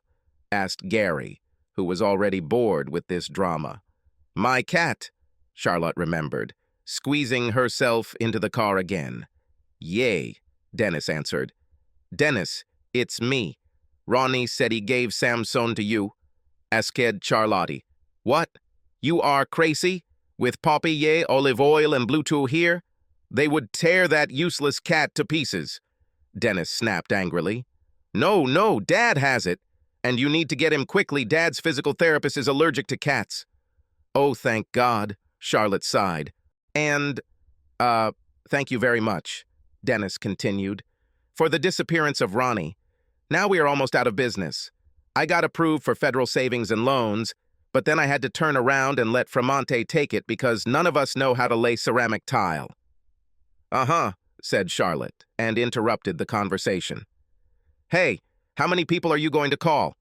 Asked Gary, who was already bored with this drama. My cat, Charlotte remembered, squeezing herself into the car again. Yay, Dennis answered. Dennis, it's me. Ronnie said he gave Samson to you. Asked Charlotte. What? You are crazy? With poppy, yay, olive oil, and Bluetooth here? They would tear that useless cat to pieces. Dennis snapped angrily. No, Dad has it. And you need to get him quickly. Dad's physical therapist is allergic to cats. Oh, thank God, Charlotte sighed. And, thank you very much, Dennis continued, for the disappearance of Ronnie. Now we are almost out of business. I got approved for federal savings and loans, but then I had to turn around and let Framonte take it because none of us know how to lay ceramic tile. Uh-huh, said Charlotte, and interrupted the conversation. Hey, how many people are you going to call?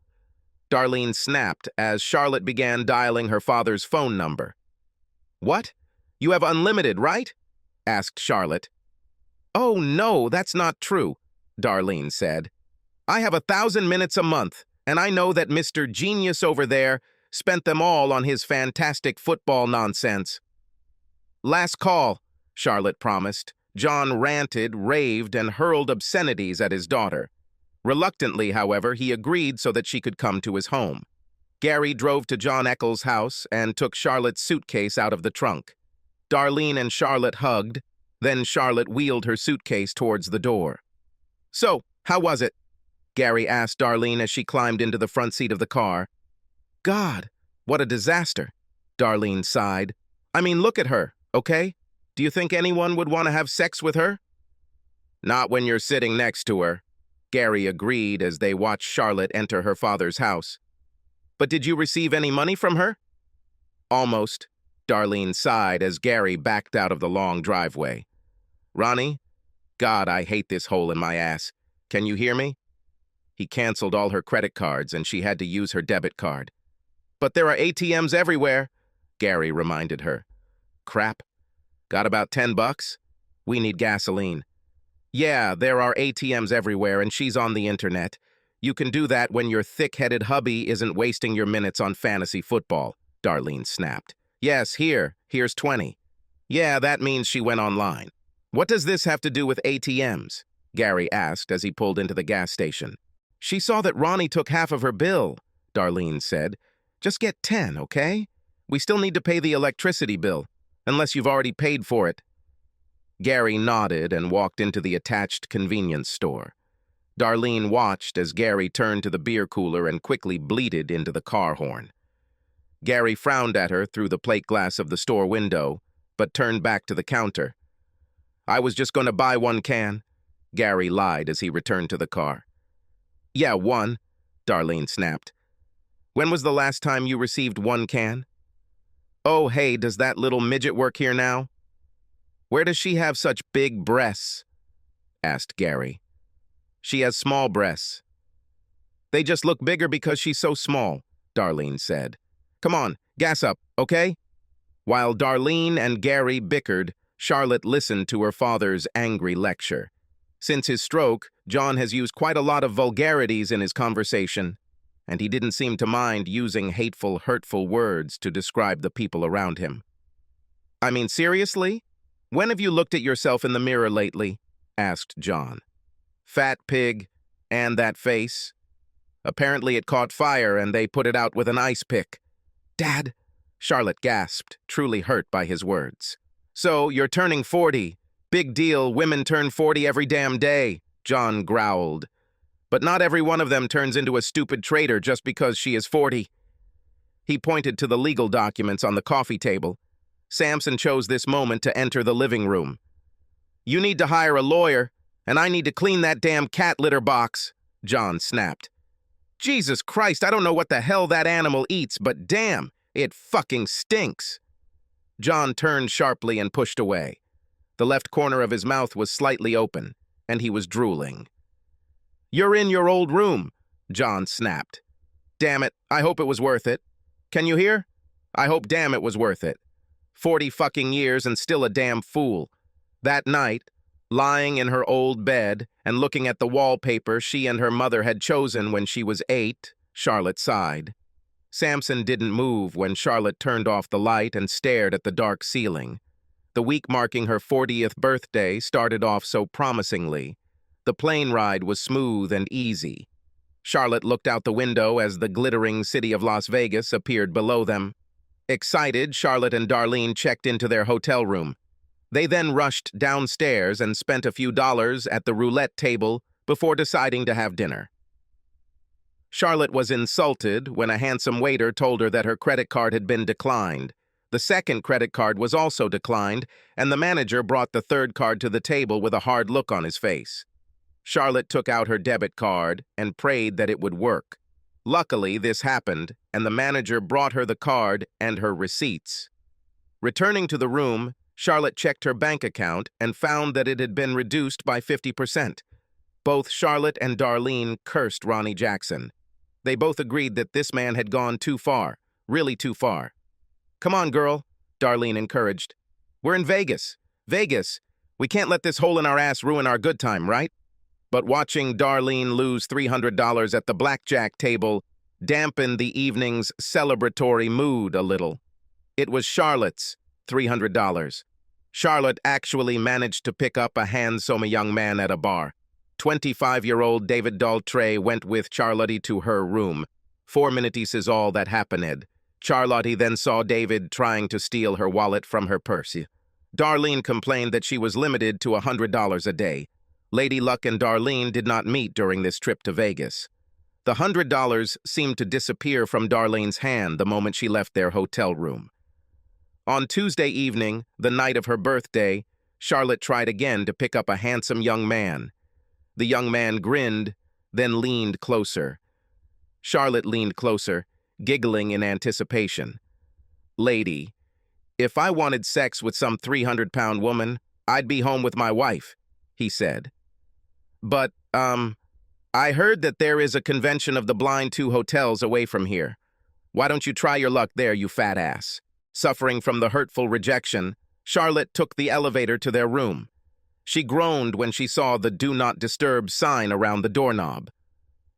Darlene snapped as Charlotte began dialing her father's phone number. What? You have unlimited, right? Asked Charlotte. Oh, no, that's not true, Darlene said. I have 1,000 minutes a month, and I know that Mr. Genius over there spent them all on his fantastic football nonsense. Last call, Charlotte promised. John ranted, raved, and hurled obscenities at his daughter. Reluctantly, however, he agreed so that she could come to his home. Gary drove to John Eccles' house and took Charlotte's suitcase out of the trunk. Darlene and Charlotte hugged, then Charlotte wheeled her suitcase towards the door. So, how was it? Gary asked Darlene as she climbed into the front seat of the car. God, what a disaster, Darlene sighed. I mean, look at her, okay? Do you think anyone would want to have sex with her? Not when you're sitting next to her, Gary agreed as they watched Charlotte enter her father's house. But did you receive any money from her? Almost, Darlene sighed as Gary backed out of the long driveway. Ronnie? God, I hate this hole in my ass. Can you hear me? He canceled all her credit cards and she had to use her debit card. But there are ATMs everywhere, Gary reminded her. Crap. Got about $10? We need gasoline. Yeah, there are ATMs everywhere and she's on the internet. You can do that when your thick-headed hubby isn't wasting your minutes on fantasy football, Darlene snapped. Yes, here's 20. Yeah, that means she went online. What does this have to do with ATMs? Gary asked as he pulled into the gas station. She saw that Ronnie took half of her bill, Darlene said. Just get 10, okay? We still need to pay the electricity bill, unless you've already paid for it. Gary nodded and walked into the attached convenience store. Darlene watched as Gary turned to the beer cooler and quickly bleated into the car horn. Gary frowned at her through the plate glass of the store window, but turned back to the counter. I was just going to buy 1 can, Gary lied as he returned to the car. Yeah, 1, Darlene snapped. When was the last time you received 1 can? Oh, hey, does that little midget work here now? Where does she have such big breasts? Asked Gary. She has small breasts. They just look bigger because she's so small, Darlene said. Come on, gas up, okay? While Darlene and Gary bickered, Charlotte listened to her father's angry lecture. Since his stroke, John has used quite a lot of vulgarities in his conversation, and he didn't seem to mind using hateful, hurtful words to describe the people around him. I mean, seriously? When have you looked at yourself in the mirror lately? Asked John. Fat pig, and that face. Apparently it caught fire and they put it out with an ice pick. Dad, Charlotte gasped, truly hurt by his words. So, you're turning 40. Big deal, women turn 40 every damn day, John growled. But not every one of them turns into a stupid traitor just because she is 40. He pointed to the legal documents on the coffee table. Samson chose this moment to enter the living room. You need to hire a lawyer, and I need to clean that damn cat litter box, John snapped. Jesus Christ, I don't know what the hell that animal eats, but damn, it fucking stinks. John turned sharply and pushed away. The left corner of his mouth was slightly open, and he was drooling. You're in your old room, John snapped. Damn it, I hope it was worth it. Can you hear? I hope damn it was worth it. 40 fucking years and still a damn fool. That night, Lying in her old bed and looking at the wallpaper she and her mother had chosen when she was 8, Charlotte sighed. Samson didn't move when Charlotte turned off the light and stared at the dark ceiling. The week marking her 40th birthday started off so promisingly. The plane ride was smooth and easy. Charlotte looked out the window as the glittering city of Las Vegas appeared below them. Excited, Charlotte and Darlene checked into their hotel room. They then rushed downstairs and spent a few dollars at the roulette table before deciding to have dinner. Charlotte was insulted when a handsome waiter told her that her credit card had been declined. The second credit card was also declined, and the manager brought the third card to the table with a hard look on his face. Charlotte took out her debit card and prayed that it would work. Luckily, this happened, and the manager brought her the card and her receipts. Returning to the room, Charlotte checked her bank account and found that it had been reduced by 50%. Both Charlotte and Darlene cursed Ronnie Jackson. They both agreed that this man had gone too far, really too far. "Come on, girl," Darlene encouraged. "We're in Vegas. Vegas. We can't let this hole in our ass ruin our good time, right?" But watching Darlene lose $300 at the blackjack table dampened the evening's celebratory mood a little. It was Charlotte's $300. Charlotte actually managed to pick up a handsome young man at a bar. 25-year-old David Daltrey went with Charlotte to her room. 4 minutes is all that happened. Charlotte then saw David trying to steal her wallet from her purse. Darlene complained that she was limited to $100 a day. Lady Luck and Darlene did not meet during this trip to Vegas. The $100 seemed to disappear from Darlene's hand the moment she left their hotel room. On Tuesday evening, the night of her birthday, Charlotte tried again to pick up a handsome young man. The young man grinned, then leaned closer. Charlotte leaned closer, giggling in anticipation. "Lady, if I wanted sex with some 300-pound woman, I'd be home with my wife," he said. "But, I heard that there is a convention of the blind 2 hotels away from here. Why don't you try your luck there, you fat ass?" Suffering from the hurtful rejection, Charlotte took the elevator to their room. She groaned when she saw the "Do Not Disturb" sign around the doorknob.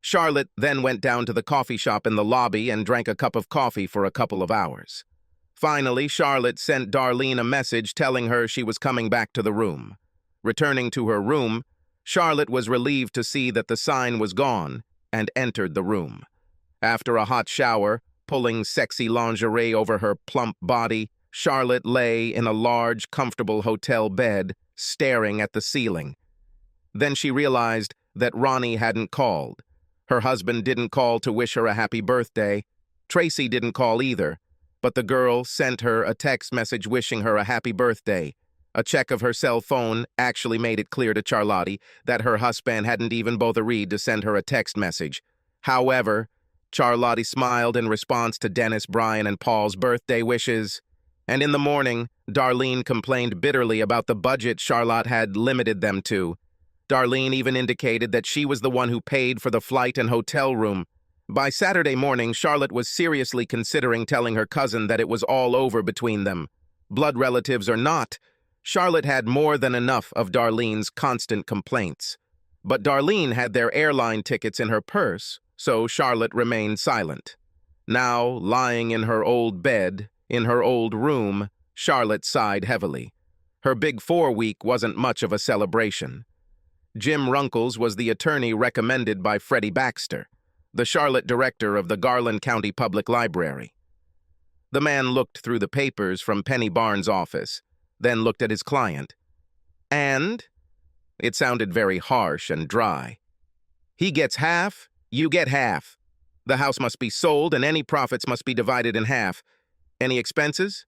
Charlotte then went down to the coffee shop in the lobby and drank a cup of coffee for a couple of hours. Finally, Charlotte sent Darlene a message telling her she was coming back to the room. Returning to her room, Charlotte was relieved to see that the sign was gone and entered the room. After a hot shower, pulling sexy lingerie over her plump body, Charlotte lay in a large, comfortable hotel bed, staring at the ceiling. Then she realized that Ronnie hadn't called. Her husband didn't call to wish her a happy birthday. Tracy didn't call either, but the girl sent her a text message wishing her a happy birthday. A check of her cell phone actually made it clear to Charlotte that her husband hadn't even bothered to send her a text message. However, Charlotte smiled in response to Dennis, Brian, and Paul's birthday wishes. And in the morning, Darlene complained bitterly about the budget Charlotte had limited them to. Darlene even indicated that she was the one who paid for the flight and hotel room. By Saturday morning, Charlotte was seriously considering telling her cousin that it was all over between them. Blood relatives or not, Charlotte had more than enough of Darlene's constant complaints. But Darlene had their airline tickets in her purse, so Charlotte remained silent. Now, lying in her old bed, in her old room, Charlotte sighed heavily. Her Big 4 week wasn't much of a celebration. Jim Runkles was the attorney recommended by Freddie Baxter, the Charlotte director of the Garland County Public Library. The man looked through the papers from Penny Barnes' office, then looked at his client. "And?" It sounded very harsh and dry. "He gets half, you get half. The house must be sold and any profits must be divided in half. Any expenses?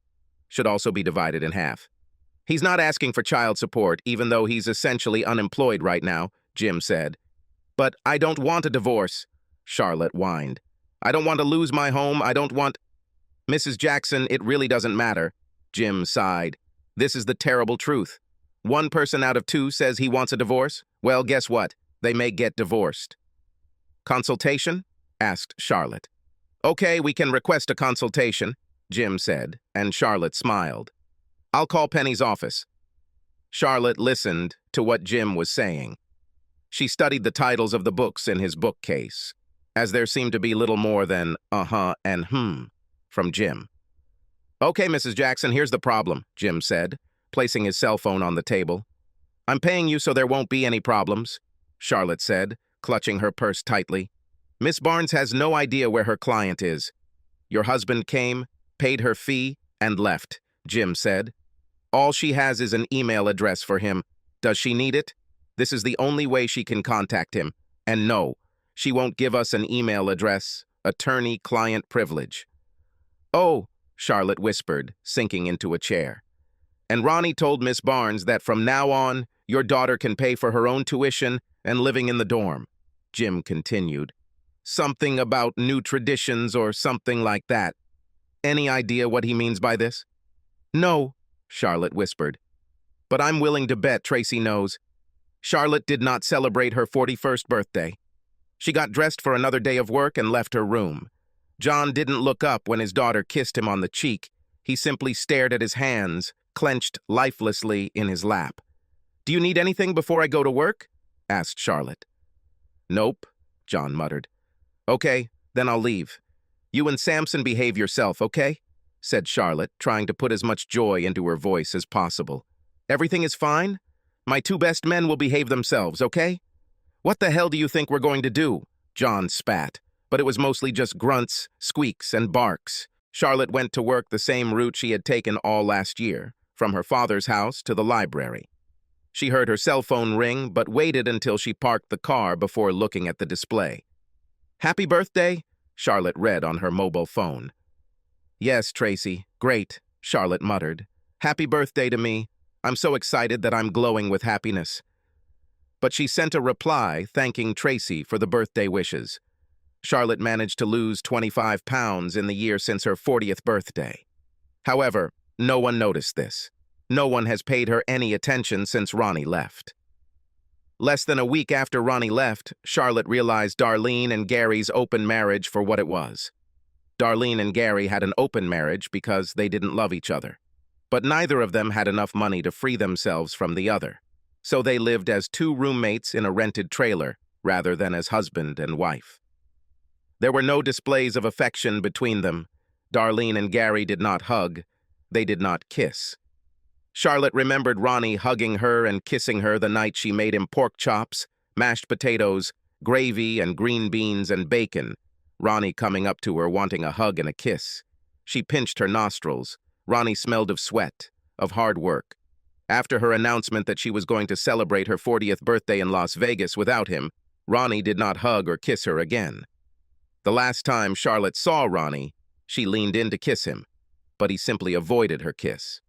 Should also be divided in half. He's not asking for child support, even though he's essentially unemployed right now," Jim said. "But I don't want a divorce," Charlotte whined. "I don't want to lose my home, I don't want—" "Mrs. Jackson, it really doesn't matter," Jim sighed. "This is the terrible truth. 1 person out of 2 says he wants a divorce. Well, guess what? They may get divorced." "Consultation?" asked Charlotte. "Okay, we can request a consultation," Jim said, and Charlotte smiled. "I'll call Penny's office." Charlotte listened to what Jim was saying. She studied the titles of the books in his bookcase, as there seemed to be little more than uh-huh and from Jim. "Okay, Mrs. Jackson, here's the problem," Jim said, placing his cell phone on the table. "I'm paying you so there won't be any problems," Charlotte said, clutching her purse tightly. "Miss Barnes has no idea where her client is. Your husband came, paid her fee, and left," Jim said. "All she has is an email address for him. Does she need it? This is the only way she can contact him. And no, she won't give us an email address. Attorney-client privilege." "Oh," Charlotte whispered, sinking into a chair. "And Ronnie told Miss Barnes that from now on, your daughter can pay for her own tuition and living in the dorm," Jim continued. "Something about new traditions or something like that. Any idea what he means by this?" "No," Charlotte whispered. "But I'm willing to bet Tracy knows." Charlotte did not celebrate her 41st birthday. She got dressed for another day of work and left her room. John didn't look up when his daughter kissed him on the cheek. He simply stared at his hands, clenched lifelessly in his lap. "Do you need anything before I go to work?" asked Charlotte. "Nope," John muttered. "Okay, then I'll leave. You and Samson behave yourself, okay?" said Charlotte, trying to put as much joy into her voice as possible. "Everything is fine? My two best men will behave themselves, okay?" "What the hell do you think we're going to do?" John spat, but it was mostly just grunts, squeaks, and barks. Charlotte went to work the same route she had taken all last year, from her father's house to the library. She heard her cell phone ring, but waited until she parked the car before looking at the display. "Happy birthday," Charlotte read on her mobile phone. "Yes, Tracy, great," Charlotte muttered. "Happy birthday to me. I'm so excited that I'm glowing with happiness." But she sent a reply thanking Tracy for the birthday wishes. Charlotte managed to lose 25 pounds in the year since her 40th birthday. However, no one noticed this. No one has paid her any attention since Ronnie left. Less than a week after Ronnie left, Charlotte realized Darlene and Gary's open marriage for what it was. Darlene and Gary had an open marriage because they didn't love each other. But neither of them had enough money to free themselves from the other. So they lived as two roommates in a rented trailer, rather than as husband and wife. There were no displays of affection between them. Darlene and Gary did not hug. They did not kiss. Charlotte remembered Ronnie hugging her and kissing her the night she made him pork chops, mashed potatoes, gravy, and green beans and bacon. Ronnie coming up to her wanting a hug and a kiss. She pinched her nostrils. Ronnie smelled of sweat, of hard work. After her announcement that she was going to celebrate her 40th birthday in Las Vegas without him, Ronnie did not hug or kiss her again. The last time Charlotte saw Ronnie, she leaned in to kiss him, but he simply avoided her kiss.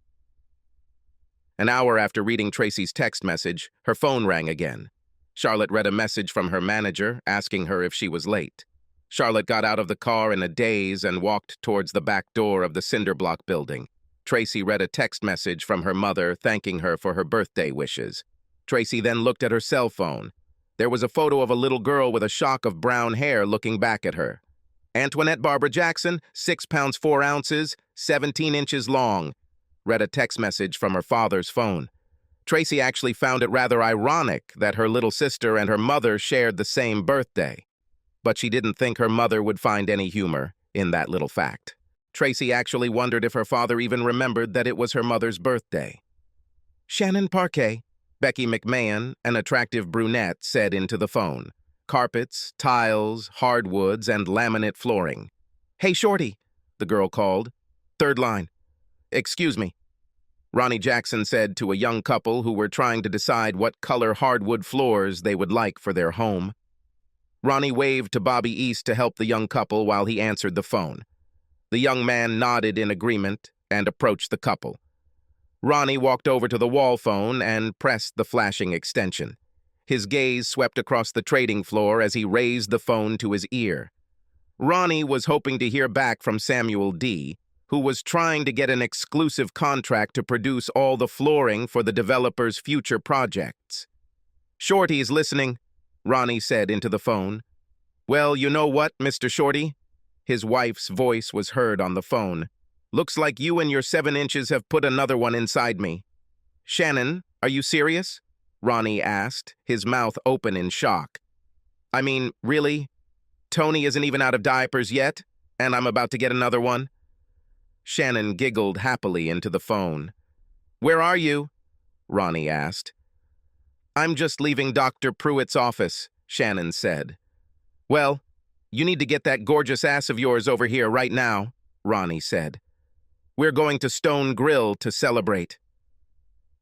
An hour after reading Tracy's text message, her phone rang again. Charlotte read a message from her manager asking her if she was late. Charlotte got out of the car in a daze and walked towards the back door of the cinderblock building. Tracy read a text message from her mother thanking her for her birthday wishes. Tracy then looked at her cell phone. There was a photo of a little girl with a shock of brown hair looking back at her. "Antoinette Barbara Jackson, 6 pounds 4 ounces, 17 inches long," read a text message from her father's phone. Tracy actually found it rather ironic that her little sister and her mother shared the same birthday. But she didn't think her mother would find any humor in that little fact. Tracy actually wondered if her father even remembered that it was her mother's birthday. "Shannon Parquet," Becky McMahon, an attractive brunette, said into the phone. "Carpets, tiles, hardwoods, and laminate flooring." "Hey, Shorty," the girl called. "Third line." "Excuse me," Ronnie Jackson said to a young couple who were trying to decide what color hardwood floors they would like for their home. Ronnie waved to Bobby East to help the young couple while he answered the phone. The young man nodded in agreement and approached the couple. Ronnie walked over to the wall phone and pressed the flashing extension. His gaze swept across the trading floor as he raised the phone to his ear. Ronnie was hoping to hear back from Samuel D., who was trying to get an exclusive contract to produce all the flooring for the developer's future projects. "Shorty's listening," Ronnie said into the phone. "Well, you know what, Mr. Shorty?" His wife's voice was heard on the phone. "Looks like you and your 7 inches have put another one inside me." "Shannon, Are you serious? Ronnie asked, his mouth open in shock. I mean, really? Tony isn't even out of diapers yet, and I'm about to get another one? Shannon giggled happily into the phone. Where are you? Ronnie asked. I'm just leaving Dr. Pruitt's office, Shannon said. Well, you need to get that gorgeous ass of yours over here right now, Ronnie said. We're going to Stone Grill to celebrate.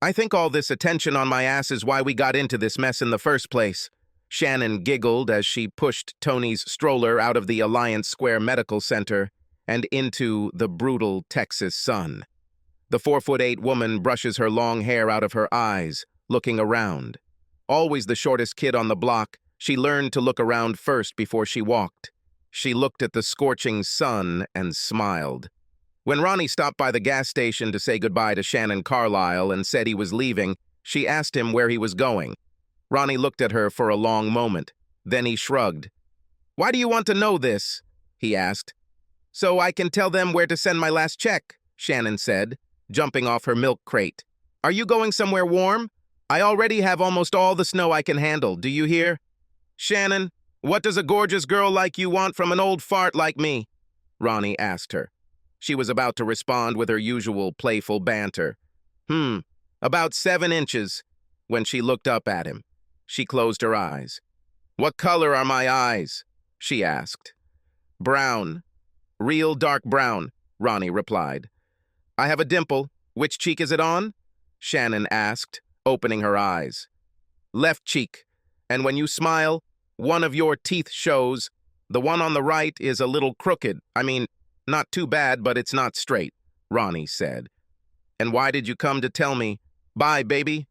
I think all this attention on my ass is why we got into this mess in the first place, Shannon giggled as she pushed Tony's stroller out of the Alliance Square Medical Center and into the brutal Texas sun. The 4'8" woman brushes her long hair out of her eyes, looking around. Always the shortest kid on the block, she learned to look around first before she walked. She looked at the scorching sun and smiled. When Ronnie stopped by the gas station to say goodbye to Shannon Carlisle and said he was leaving, she asked him where he was going. Ronnie looked at her for a long moment. Then he shrugged. Why do you want to know this? He asked. So I can tell them where to send my last check, Shannon said, jumping off her milk crate. Are you going somewhere warm? I already have almost all the snow I can handle, do you hear? Shannon, what does a gorgeous girl like you want from an old fart like me? Ronnie asked her. She was about to respond with her usual playful banter. About 7 inches. When she looked up at him, she closed her eyes. What color are my eyes? She asked. Brown. Real dark brown, Ronnie replied. I have a dimple. Which cheek is it on? Shannon asked, opening her eyes. Left cheek. And when you smile, one of your teeth shows. The one on the right is a little crooked. I mean, not too bad, but it's not straight, Ronnie said. And why did you come to tell me? Bye, baby,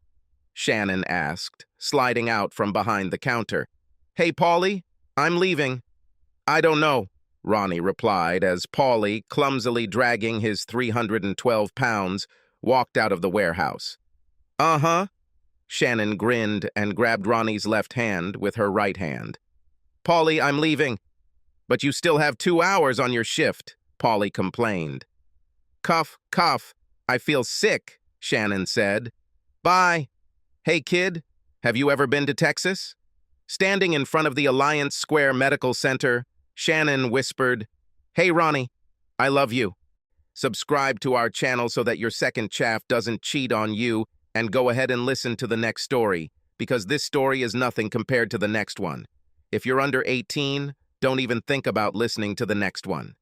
Shannon asked, sliding out from behind the counter. Hey, Paulie, I'm leaving. I don't know, Ronnie replied as Paulie, clumsily dragging his 312 pounds, walked out of the warehouse. Uh-huh. Shannon grinned and grabbed Ronnie's left hand with her right hand. Paulie, I'm leaving. But you still have 2 hours on your shift, Paulie complained. Cough, cough. I feel sick, Shannon said. Bye. Hey, kid, have you ever been to Texas? Standing in front of the Alliance Square Medical Center, Shannon whispered, Hey, Ronnie, I love you. Subscribe to our channel so that your second chaff doesn't cheat on you, and go ahead and listen to the next story, because this story is nothing compared to the next one. If you're under 18, don't even think about listening to the next one.